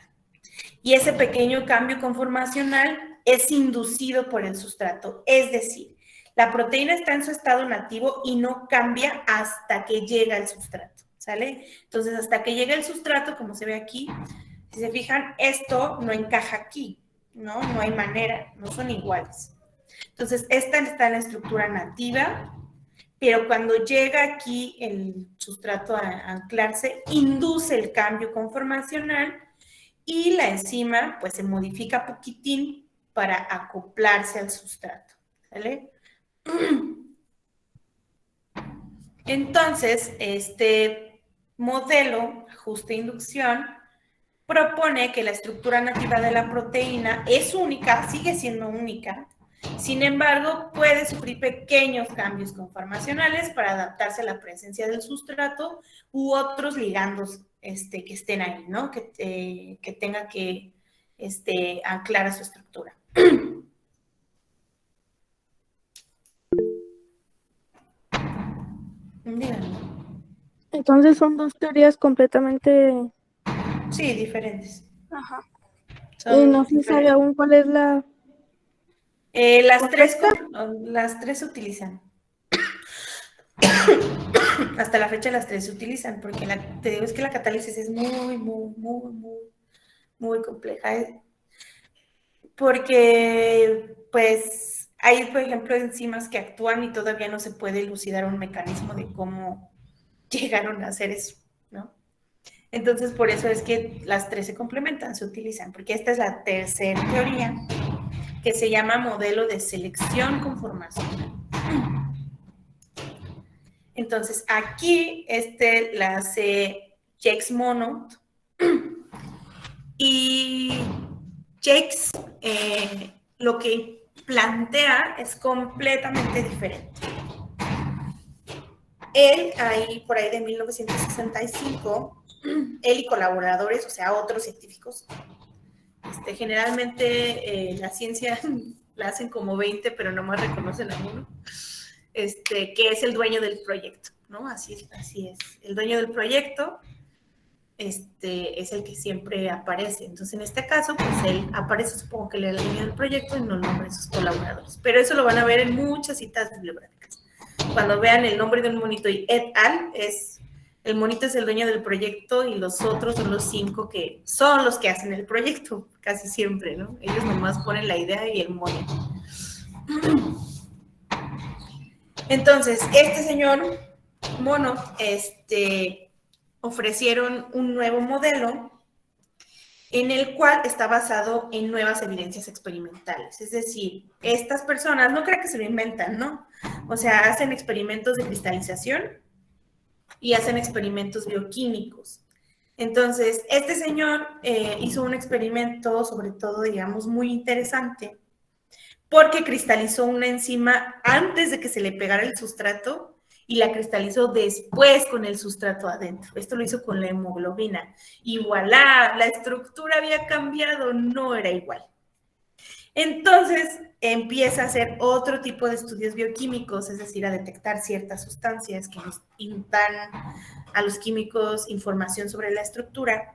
Y ese pequeño cambio conformacional es inducido por el sustrato. Es decir, la proteína está en su estado nativo y no cambia hasta que llega el sustrato, ¿sale? Entonces, hasta que llega el sustrato, como se ve aquí, si se fijan, esto no encaja aquí, ¿no? No hay manera, no son iguales. Entonces, esta está en la estructura nativa, pero cuando llega aquí el sustrato a anclarse, induce el cambio conformacional y la enzima pues se modifica poquitín para acoplarse al sustrato, ¿vale? Entonces, este modelo, ajuste-inducción, propone que la estructura nativa de la proteína es única, sigue siendo única, sin embargo, puede sufrir pequeños cambios conformacionales para adaptarse a la presencia del sustrato u otros ligandos que estén ahí, ¿no? Que tenga que anclar a su estructura. Díganme. Entonces son dos teorías completamente... Sí, diferentes. Ajá. Son Y no se sabe aún cuál es la... las tres se utilizan. Hasta la fecha las tres se utilizan, porque te digo, es que la catálisis es muy compleja. Porque, pues, hay, por ejemplo, enzimas que actúan y todavía no se puede elucidar un mecanismo de cómo llegaron a hacer eso, ¿no? Entonces, por eso es que las tres se complementan, se utilizan, porque esta es la tercera teoría, que se llama modelo de selección conformacional. Entonces, aquí la hace Jacques Monod y Jacques lo que plantea es completamente diferente. Él, por ahí de 1965, él y colaboradores, o sea, otros científicos, generalmente la ciencia la hacen como 20, pero nomás reconocen a uno, que es el dueño del proyecto, ¿no? Así es. El dueño del proyecto es el que siempre aparece. Entonces, en este caso, pues él aparece, supongo que el dueño del proyecto y no el nombre de sus colaboradores. Pero eso lo van a ver en muchas citas bibliográficas. Cuando vean el nombre de un monito y et al, el monito es el dueño del proyecto y los otros son los 5 que son los que hacen el proyecto, casi siempre, ¿no? Ellos nomás ponen la idea y el monito. Entonces, este señor Mono, ofrecieron un nuevo modelo en el cual está basado en nuevas evidencias experimentales. Es decir, estas personas, no creo que se lo inventan, ¿no? O sea, hacen experimentos de cristalización y hacen experimentos bioquímicos. Entonces, este señor hizo un experimento, sobre todo, digamos, muy interesante, porque cristalizó una enzima antes de que se le pegara el sustrato y la cristalizó después con el sustrato adentro. Esto lo hizo con la hemoglobina. Y voilà, la estructura había cambiado, no era igual. Entonces empieza a hacer otro tipo de estudios bioquímicos, es decir, a detectar ciertas sustancias que nos dan a los químicos información sobre la estructura.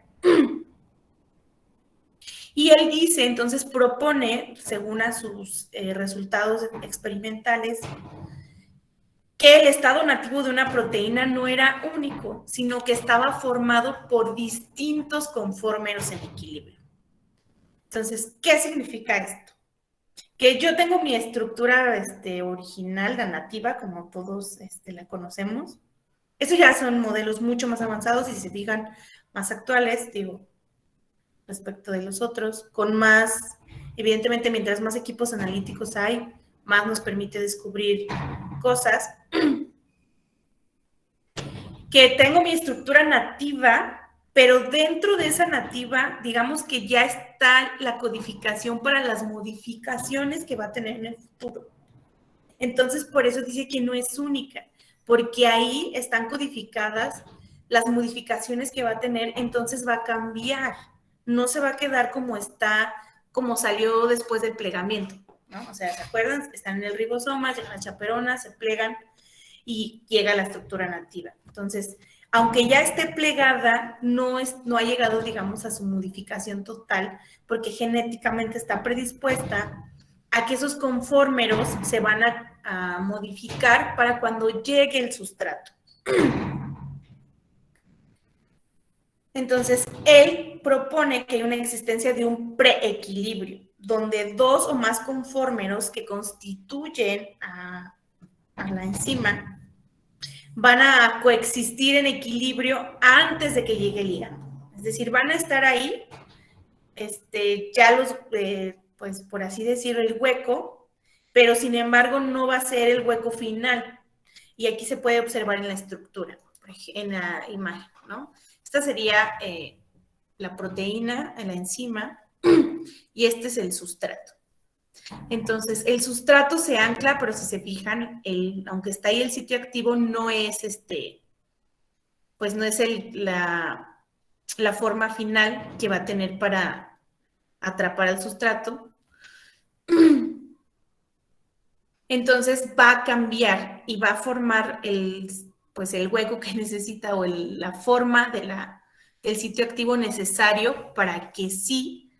Y él dice, entonces propone, según a sus resultados experimentales, que el estado nativo de una proteína no era único, sino que estaba formado por distintos conformes en equilibrio. Entonces, ¿qué significa esto? Que yo tengo mi estructura original, la nativa, como todos la conocemos. Estos ya son modelos mucho más avanzados y si se fijan, más actuales, digo, respecto de los otros, con más, evidentemente, mientras más equipos analíticos hay, más nos permite descubrir cosas. Que tengo mi estructura nativa, pero dentro de esa nativa, digamos que ya está la codificación para las modificaciones que va a tener en el futuro. Entonces, por eso dice que no es única, porque ahí están codificadas las modificaciones que va a tener, entonces va a cambiar, no se va a quedar como está como salió después del plegamiento, ¿no? O sea, ¿se acuerdan? Están en el ribosoma, llegan las chaperonas, se plegan y llega la estructura nativa. Entonces, aunque ya esté plegada, no ha llegado, digamos, a su modificación total, porque genéticamente está predispuesta a que esos conformeros se van a modificar para cuando llegue el sustrato. Entonces, él propone que hay una existencia de un preequilibrio, donde dos o más conformeros que constituyen a la enzima van a coexistir en equilibrio antes de que llegue el ligando. Es decir, van a estar ahí, ya los, pues por así decirlo, el hueco, pero sin embargo no va a ser el hueco final. Y aquí se puede observar en la estructura, en la imagen, ¿no? Esta sería la proteína, la enzima, y este es el sustrato. Entonces, el sustrato se ancla, pero si se fijan, aunque está ahí el sitio activo, no es pues no es la forma final que va a tener para atrapar al sustrato. Entonces va a cambiar y va a formar pues el hueco que necesita o la forma del sitio activo necesario para que sí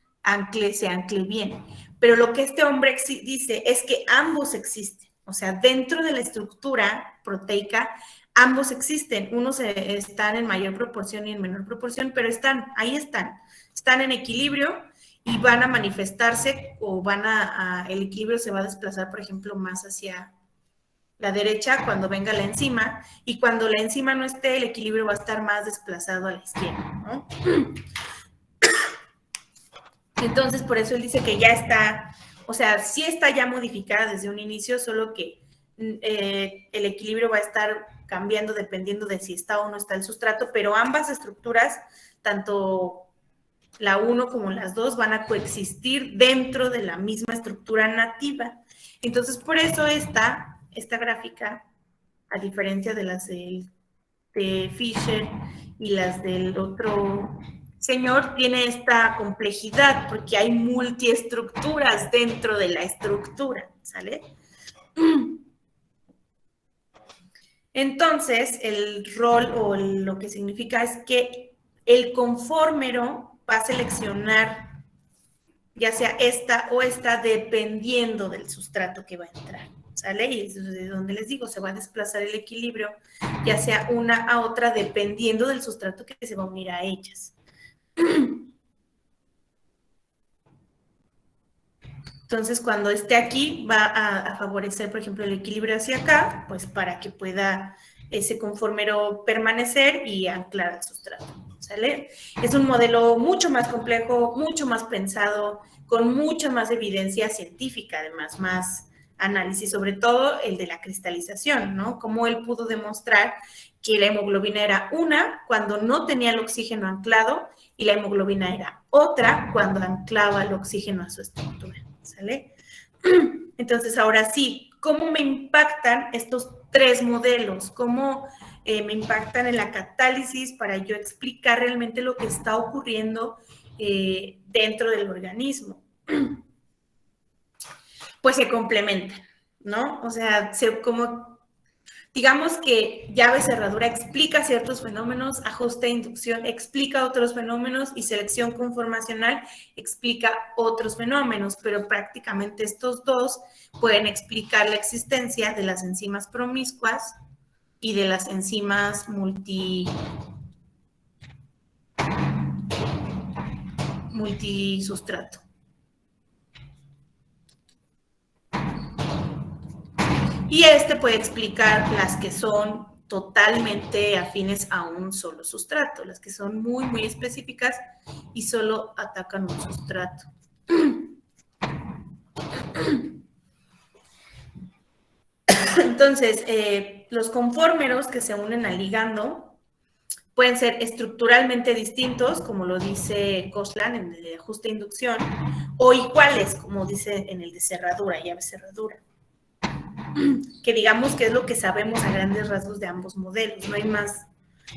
se ancle bien. Pero lo que este hombre dice es que ambos existen. O sea, dentro de la estructura proteica, ambos existen. Unos están en mayor proporción y en menor proporción, pero ahí están en equilibrio y van a manifestarse o el equilibrio se va a desplazar, por ejemplo, más hacia la derecha cuando venga la enzima, y cuando la enzima no esté, el equilibrio va a estar más desplazado a la izquierda, ¿no? Entonces, por eso él dice que ya está, o sea, sí está ya modificada desde un inicio, solo que el equilibrio va a estar cambiando dependiendo de si está o no está el sustrato, pero ambas estructuras, tanto la 1 como las 2, van a coexistir dentro de la misma estructura nativa. Entonces, por eso esta gráfica, a diferencia de las de Fisher y las del otro señor, tiene esta complejidad porque hay multiestructuras dentro de la estructura, ¿sale? Entonces, el rol o lo que significa es que el conformero va a seleccionar ya sea esta o esta dependiendo del sustrato que va a entrar, ¿sale? Y es de donde les digo, se va a desplazar el equilibrio ya sea una a otra dependiendo del sustrato que se va a unir a ellas. Entonces, cuando esté aquí, va a favorecer, por ejemplo, el equilibrio hacia acá, pues para que pueda ese conformero permanecer y anclar al sustrato, ¿sale? Es un modelo mucho más complejo, mucho más pensado, con mucha más evidencia científica, además, más análisis, sobre todo el de la cristalización, ¿no? Cómo él pudo demostrar que la hemoglobina era una cuando no tenía el oxígeno anclado y la hemoglobina era otra cuando anclaba el oxígeno a su estructura, ¿sale? Entonces, ahora sí, ¿cómo me impactan estos tres modelos? ¿Cómo me impactan en la catálisis para yo explicar realmente lo que está ocurriendo dentro del organismo? Pues se complementan, ¿no? O sea, digamos que llave cerradura explica ciertos fenómenos, ajuste e inducción explica otros fenómenos y selección conformacional explica otros fenómenos, pero prácticamente estos dos pueden explicar la existencia de las enzimas promiscuas y de las enzimas multisustrato. Y puede explicar las que son totalmente afines a un solo sustrato, las que son muy, muy específicas y solo atacan un sustrato. Entonces, los conformeros que se unen al ligando pueden ser estructuralmente distintos, como lo dice Koslan en el de ajuste e inducción, o iguales, como dice en el de cerradura, llave cerradura. Que digamos que es lo que sabemos a grandes rasgos de ambos modelos, no hay más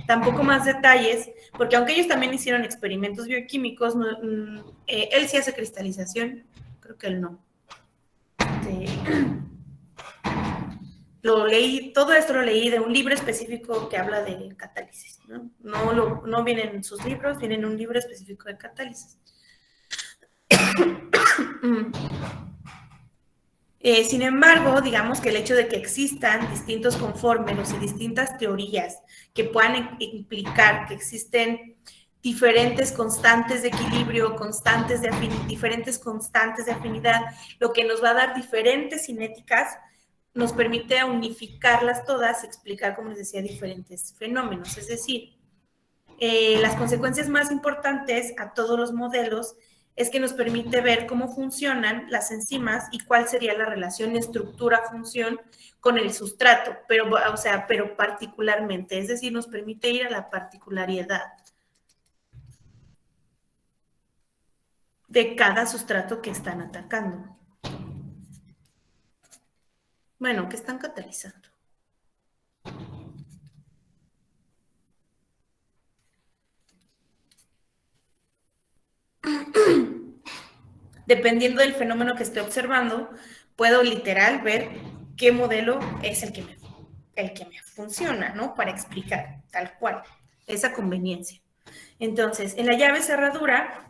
Tampoco más detalles, porque aunque ellos también hicieron experimentos bioquímicos, él sí hace cristalización, creo que él no. Lo leí, todo esto lo leí de un libro específico que habla de catálisis, ¿no? No vienen en sus libros, viene en un libro específico de catálisis. Sin embargo, digamos que el hecho de que existan distintos conformes y distintas teorías que puedan implicar que existen diferentes constantes de equilibrio, diferentes constantes de afinidad, lo que nos va a dar diferentes cinéticas, nos permite unificarlas todas y explicar, como les decía, diferentes fenómenos. Es decir, las consecuencias más importantes a todos los modelos es que nos permite ver cómo funcionan las enzimas y cuál sería la relación estructura-función con el sustrato, pero particularmente, es decir, nos permite ir a la particularidad de cada sustrato que están atacando. Bueno, que están catalizando. Dependiendo del fenómeno que esté observando, puedo literal ver qué modelo es el que me funciona, ¿no? Para explicar tal cual esa conveniencia. Entonces, en la llave cerradura,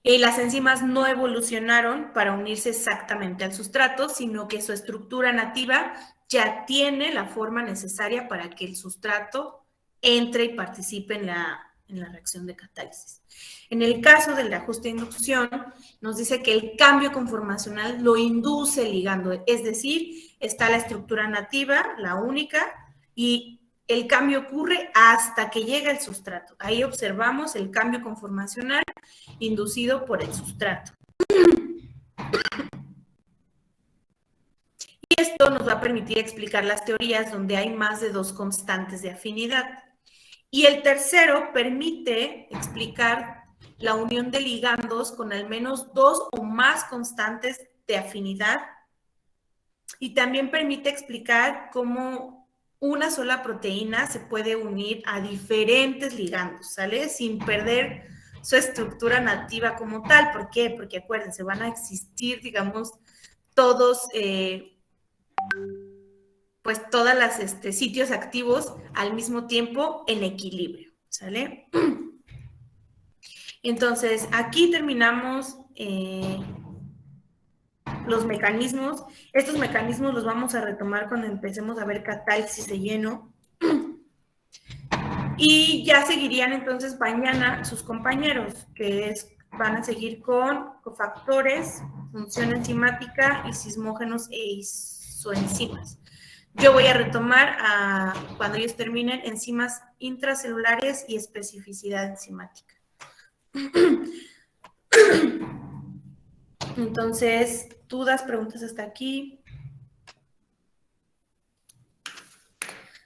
las enzimas no evolucionaron para unirse exactamente al sustrato, sino que su estructura nativa ya tiene la forma necesaria para que el sustrato entre y participe en la reacción de catálisis. En el caso del ajuste de inducción, nos dice que el cambio conformacional lo induce el ligando, es decir, está la estructura nativa, la única, y el cambio ocurre hasta que llega el sustrato. Ahí observamos el cambio conformacional inducido por el sustrato. Y esto nos va a permitir explicar las teorías donde hay más de dos constantes de afinidad. Y el tercero permite explicar la unión de ligandos con al menos dos o más constantes de afinidad. Y también permite explicar cómo una sola proteína se puede unir a diferentes ligandos, ¿sale? Sin perder su estructura nativa como tal. ¿Por qué? Porque acuérdense, van a existir, digamos, todos, pues todas las sitios activos al mismo tiempo en equilibrio, ¿sale? Entonces, aquí terminamos los mecanismos. Estos mecanismos los vamos a retomar cuando empecemos a ver catálisis de lleno. Y ya seguirían entonces mañana sus compañeros, que van a seguir con cofactores, función enzimática y sismógenos e isoenzimas. Yo voy a retomar cuando ellos terminen enzimas intracelulares y especificidad enzimática. Entonces, dudas, preguntas hasta aquí.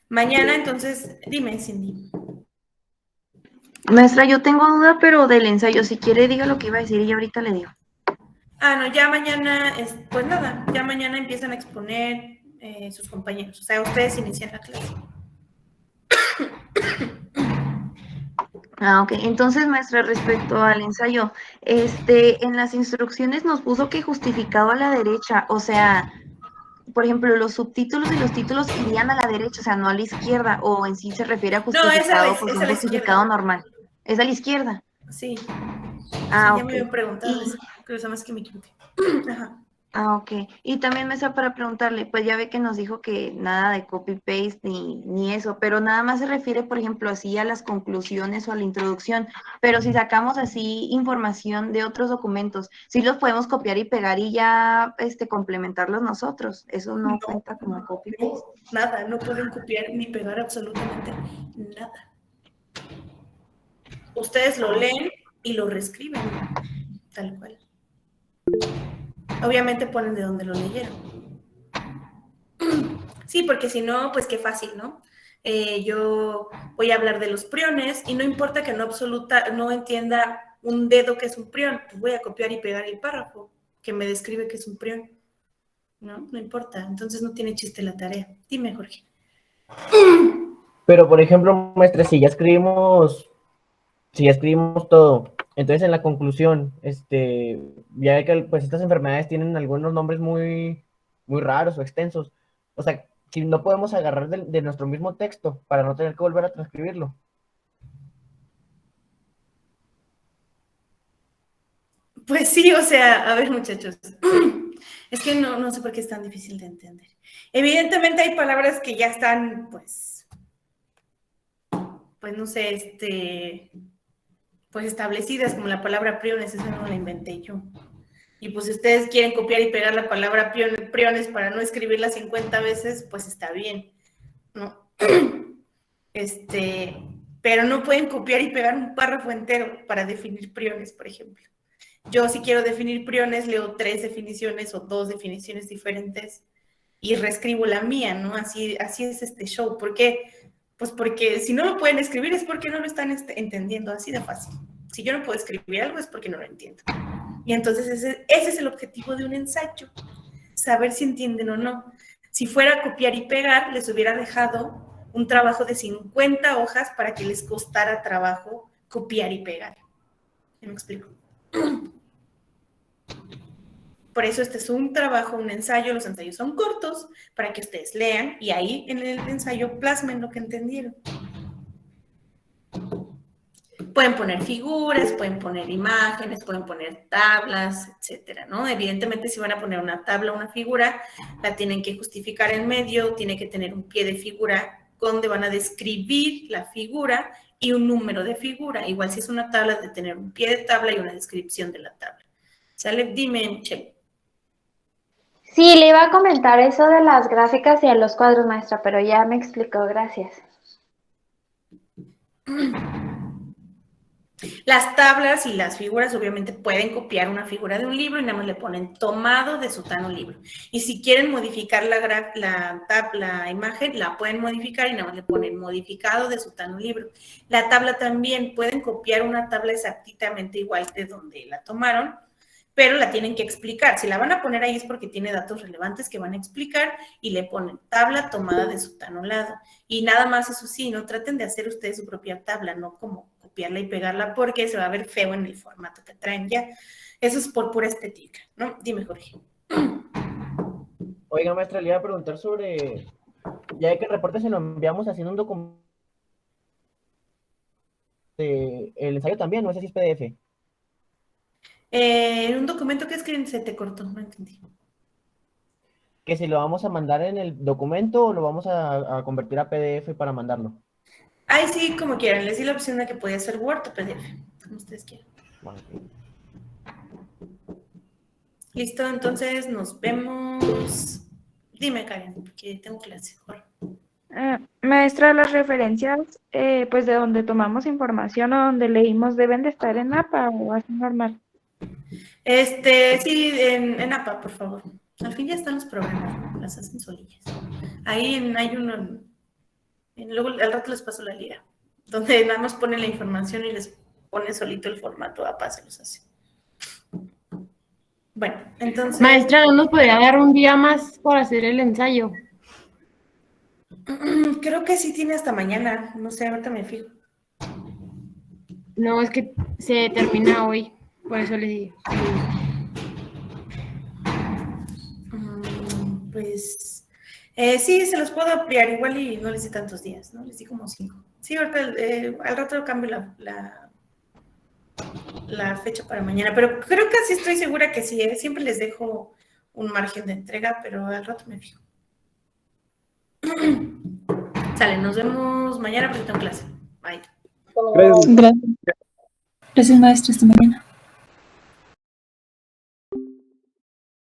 Mañana, entonces, dime, Cindy. Maestra, yo tengo duda, pero del ensayo. Si quiere, diga lo que iba a decir y yo ahorita le digo. No, ya mañana, pues nada, ya mañana empiezan a exponer sus compañeros. O sea, ustedes inician la clase. Ok. Entonces, maestra, respecto al ensayo, en las instrucciones nos puso que justificado a la derecha, o sea, por ejemplo, los subtítulos y los títulos irían a la derecha, o sea, no a la izquierda, o en sí se refiere a justificado, pues un justificado normal. ¿Es a la izquierda? Sí. Sí, ya me habían preguntado eso, pero sabes que me equivoqué. Ajá. Ok. Y también, maestra, para preguntarle, pues ya ve que nos dijo que nada de copy-paste ni eso, pero nada más se refiere, por ejemplo, así a las conclusiones o a la introducción, pero si sacamos así información de otros documentos, sí los podemos copiar y pegar y ya complementarlos nosotros. Eso no cuenta como copy-paste. Nada, no pueden copiar ni pegar absolutamente nada. Ustedes lo leen y lo reescriben, tal cual. Obviamente ponen de donde lo leyeron. Sí, porque si no, pues qué fácil, ¿no? Yo voy a hablar de los priones y no importa que no entienda un dedo que es un prión, pues voy a copiar y pegar el párrafo que me describe que es un prión, ¿no? No importa, entonces no tiene chiste la tarea. Dime, Jorge. Pero, por ejemplo, maestra, si ya escribimos todo, entonces en la conclusión, ya que pues estas enfermedades tienen algunos nombres muy, muy raros o extensos, o sea, si no podemos agarrar de nuestro mismo texto para no tener que volver a transcribirlo. Pues sí, o sea, a ver, muchachos, es que no sé por qué es tan difícil de entender. Evidentemente hay palabras que ya están, pues no sé, pues establecidas, como la palabra priones, esa no la inventé yo. Y pues si ustedes quieren copiar y pegar la palabra priones para no escribirla 50 veces, pues está bien, ¿no? Pero no pueden copiar y pegar un párrafo entero para definir priones, por ejemplo. Yo si quiero definir priones, leo 3 definiciones o 2 definiciones diferentes y reescribo la mía, ¿no? Así es este show. ¿Por qué? Pues porque si no lo pueden escribir es porque no lo están entendiendo, así de fácil. Si yo no puedo escribir algo es porque no lo entiendo. Y entonces ese es el objetivo de un ensayo, saber si entienden o no. Si fuera a copiar y pegar, les hubiera dejado un trabajo de 50 hojas para que les costara trabajo copiar y pegar. ¿Me explico? Por eso este es un trabajo, un ensayo. Los ensayos son cortos para que ustedes lean y ahí en el ensayo plasmen lo que entendieron. Pueden poner figuras, pueden poner imágenes, pueden poner tablas, etcétera, ¿no? Evidentemente, si van a poner una tabla o una figura, la tienen que justificar en medio, tiene que tener un pie de figura donde van a describir la figura y un número de figura. Igual si es una tabla, de tener un pie de tabla y una descripción de la tabla. ¿Sale? Dime, Michelle. Sí, le iba a comentar eso de las gráficas y a los cuadros, maestra, pero ya me explicó, gracias. Las tablas y las figuras obviamente pueden copiar una figura de un libro y nada más le ponen tomado de sutano libro. Y si quieren modificar la imagen, la pueden modificar y nada más le ponen modificado de sutano libro. La tabla también, pueden copiar una tabla exactamente igual de donde la tomaron, pero la tienen que explicar. Si la van a poner ahí es porque tiene datos relevantes que van a explicar y le ponen tabla tomada de sutano lado. Y nada más, eso sí, no traten de hacer ustedes su propia tabla, no como copiarla y pegarla porque se va a ver feo en el formato que traen ya. Eso es por pura estética, ¿no? Dime, Jorge. Oiga, maestra, le iba a preguntar sobre, ya que el reporte se lo enviamos haciendo un documento, el ensayo también, no sé si es PDF. En un documento que escriben se te cortó, no entendí. Que si lo vamos a mandar en el documento o lo vamos a convertir a PDF para mandarlo. Ay, sí, como quieran. Les di la opción de que podía ser Word o PDF, como ustedes quieran. Bueno, Listo, entonces nos vemos. Dime, Karen, porque tengo clase. Maestra, las referencias, pues de donde tomamos información o donde leímos, ¿deben de estar en APA o así normal? Sí, en APA, por favor. Al fin ya están los programas, ¿no? Las hacen solillas. Ahí hay uno, luego al rato les paso la liga, donde nada más ponen la información y les pone solito el formato APA, se los hace. Bueno, entonces... Maestra, ¿no nos podría dar un día más para hacer el ensayo? Creo que sí tiene hasta mañana, no sé, ahorita me fijo. No, es que se termina hoy, por eso le digo. Pues sí, se los puedo ampliar igual y no les di tantos días, ¿no? Les di como 5. Sí, ahorita al rato cambio la fecha para mañana, pero creo que sí estoy segura que sí, siempre les dejo un margen de entrega, pero al rato me fijo. Sale, nos vemos mañana porque tengo clase. Bye. Gracias. Gracias, maestra. Hasta mañana.